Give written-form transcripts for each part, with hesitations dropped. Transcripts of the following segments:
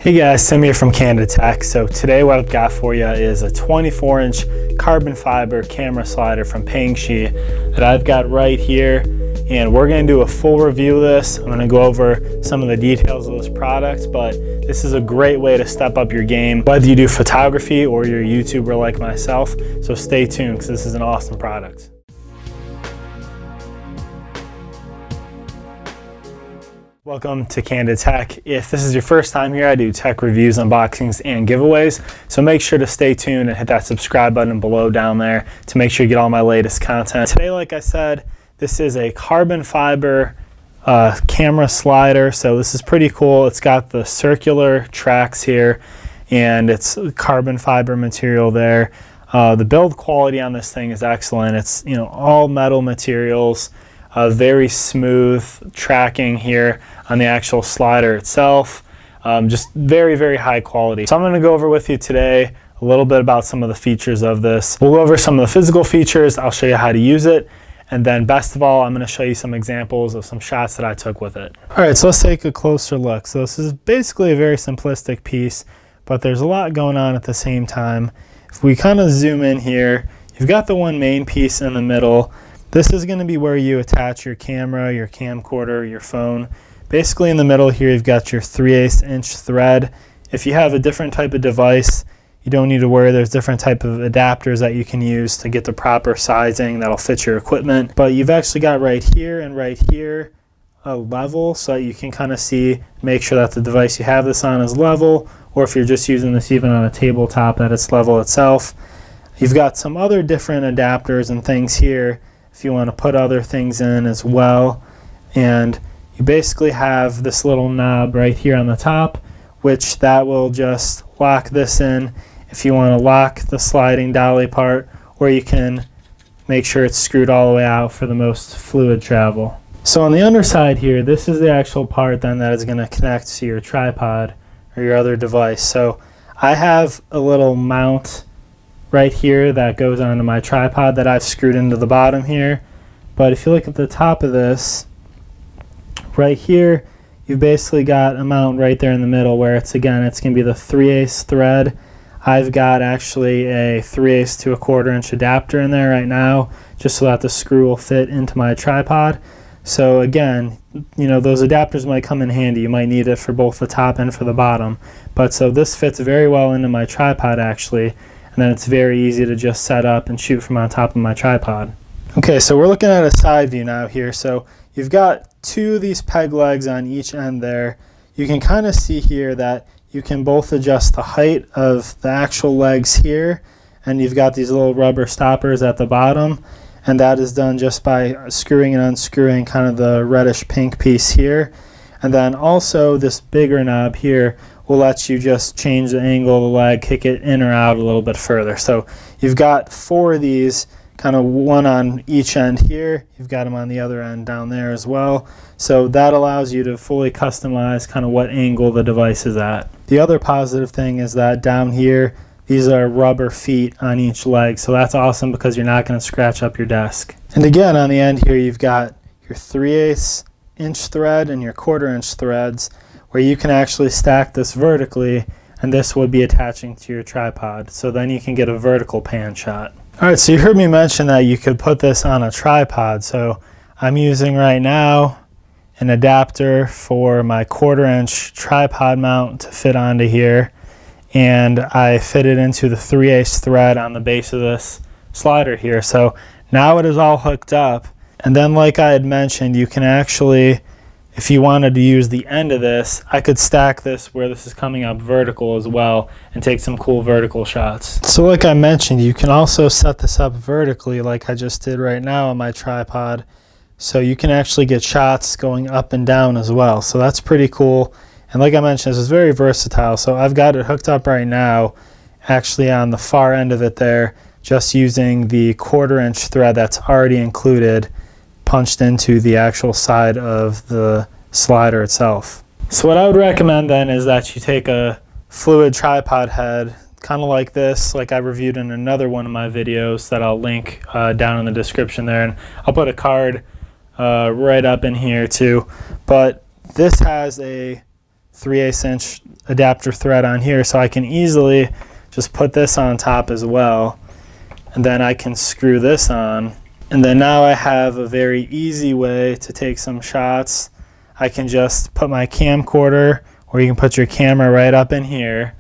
Hey guys, Tim here from Canada Tech. So today what I've got for you is a 24-inch carbon fiber camera slider from Pangshi that I've got right here, and we're going to do a full review of this. I'm going to go over some of the details of this product, but this is a great way to step up your game, whether you do photography or you're a YouTuber like myself. So stay tuned because this is an awesome product. Welcome to Canada Tech. If this is your first time here, I do tech reviews, unboxings, and giveaways. So make sure to stay tuned and hit that subscribe button below down there to make sure you get all my latest content. Today, like I said, this is a carbon fiber camera slider. So this is pretty cool. It's got the circular tracks here and it's carbon fiber material there. The build quality on this thing is excellent. It's all metal materials. Very smooth tracking here on the actual slider itself. Just very, very high quality. So I'm going to go over with you today a little bit about some of the features of this. We'll go over some of the physical features. I'll show you how to use it. And then best of all, I'm going to show you some examples of some shots that I took with it. All right, so let's take a closer look. So this is basically a very simplistic piece, but there's a lot going on at the same time. If we kind of zoom in here, you've got the one main piece in the middle. This is going to be where you attach your camera, your camcorder, your phone. Basically in the middle here you've got your 3/8 inch thread. If you have a different type of device, you don't need to worry. There's different type of adapters that you can use to get the proper sizing that'll fit your equipment. But you've actually got right here and right here a level so that you can kind of see, make sure that the device you have this on is level, or if you're just using this even on a tabletop, that it's level itself. You've got some other different adapters and things here if you want to put other things in as well. And you basically have this little knob right here on the top, which that will just lock this in if you want to lock the sliding dolly part, or you can make sure it's screwed all the way out for the most fluid travel. So on the underside here, this is the actual part then that is going to connect to your tripod or your other device. So I have a little mount right here that goes onto my tripod that I've screwed into the bottom here. But if you look at the top of this, right here, you've basically got a mount right there in the middle where it's going to be the 3/8 thread. I've got actually a 3/8 to 1/4 inch adapter in there right now, just so that the screw will fit into my tripod. So again, those adapters might come in handy. You might need it for both the top and for the bottom. But so this fits very well into my tripod actually. And then it's very easy to just set up and shoot from on top of my tripod. Okay, so we're looking at a side view now here. So you've got two of these peg legs on each end there. You can kind of see here that you can both adjust the height of the actual legs here, and you've got these little rubber stoppers at the bottom, and that is done just by screwing and unscrewing kind of the reddish pink piece here. And then also this bigger knob here will let you just change the angle of the leg, kick it in or out a little bit further. So you've got four of these, kind of one on each end here. You've got them on the other end down there as well. So that allows you to fully customize kind of what angle the device is at. The other positive thing is that down here, these are rubber feet on each leg. So that's awesome because you're not going to scratch up your desk. And again, on the end here, you've got your 3/8 inch thread and your 1/4 inch threads, where you can actually stack this vertically, and this would be attaching to your tripod. So then you can get a vertical pan shot. All right, so you heard me mention that you could put this on a tripod. So I'm using right now an adapter for my 1/4 inch tripod mount to fit onto here. And I fit it into the 3/8 thread on the base of this slider here. So now it is all hooked up. And then like I had mentioned, you can actually, if you wanted to use the end of this, I could stack this where this is coming up vertical as well and take some cool vertical shots. So like I mentioned, you can also set this up vertically like I just did right now on my tripod. So you can actually get shots going up and down as well. So that's pretty cool. And like I mentioned, this is very versatile. So I've got it hooked up right now, actually on the far end of it there, just using the 1/4 inch thread that's already included, punched into the actual side of the slider itself. So what I would recommend then is that you take a fluid tripod head, kind of like this, like I reviewed in another one of my videos that I'll link down in the description there, and I'll put a card right up in here too. But this has a 3/8 inch adapter thread on here, so I can easily just put this on top as well, and then I can screw this on. And then now I have a very easy way to take some shots. I can just put my camcorder, or you can put your camera right up in here,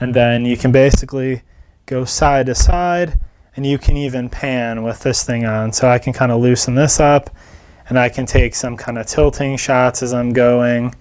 and then you can basically go side to side, and you can even pan with this thing on. So I can kind of loosen this up, and I can take some kind of tilting shots as I'm going.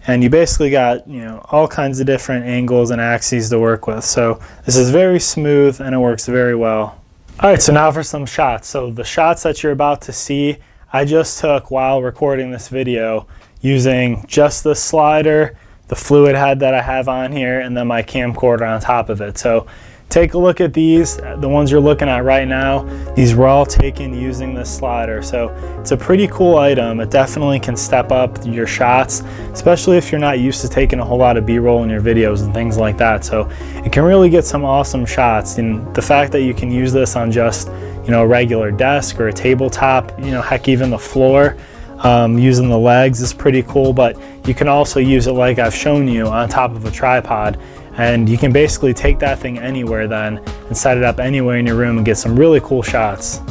And you basically got, you know, all kinds of different angles and axes to work with. So this is very smooth and it works very well. All right, so now for some shots. So the shots that you're about to see, I just took while recording this video using just the slider, the fluid head that I have on here, and then my camcorder on top of it. So take a look at these, the ones you're looking at right now. These were all taken using this slider. So it's a pretty cool item. It definitely can step up your shots, especially if you're not used to taking a whole lot of B-roll in your videos and things like that. So it can really get some awesome shots. And the fact that you can use this on just, you know, a regular desk or a tabletop, you know, heck, even the floor, using the legs is pretty cool. But you can also use it, like I've shown you, on top of a tripod. And you can basically take that thing anywhere then and set it up anywhere in your room and get some really cool shots.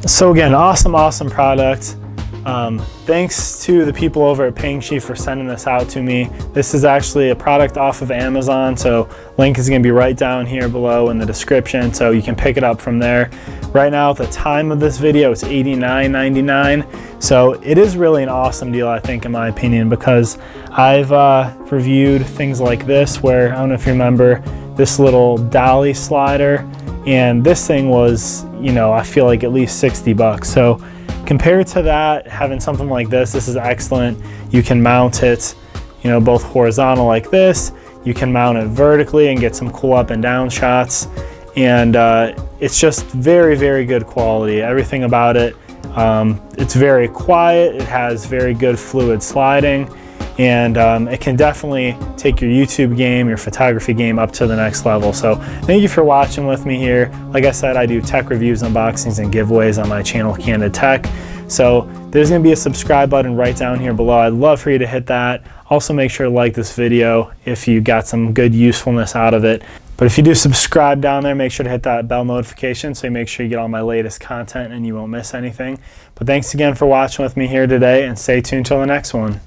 So again, awesome product. Thanks to the people over at Pangshi for sending this out to me. This is actually a product off of Amazon, so link is going to be right down here below in the description, so you can pick it up from there. Right now, at the time of this video, it's $89.99, so it is really an awesome deal, I think, in my opinion, because I've reviewed things like this, where, I don't know if you remember, this little dolly slider, and this thing was, you know, I feel like at least 60 bucks. So compared to that, having something like this is excellent. You can mount it, you know, both horizontal like this. You can mount it vertically and get some cool up and down shots. And it's just very good quality. Everything about it. It's very quiet. It has very good fluid sliding. And it can definitely take your YouTube game, your photography game up to the next level. So thank you for watching with me here. Like I said, I do tech reviews, unboxings, and giveaways on my channel, Candid Tech. So there's gonna be a subscribe button right down here below. I'd love for you to hit that. Also make sure to like this video if you got some good usefulness out of it. But if you do subscribe down there, make sure to hit that bell notification so you make sure you get all my latest content and you won't miss anything. But thanks again for watching with me here today, and stay tuned till the next one.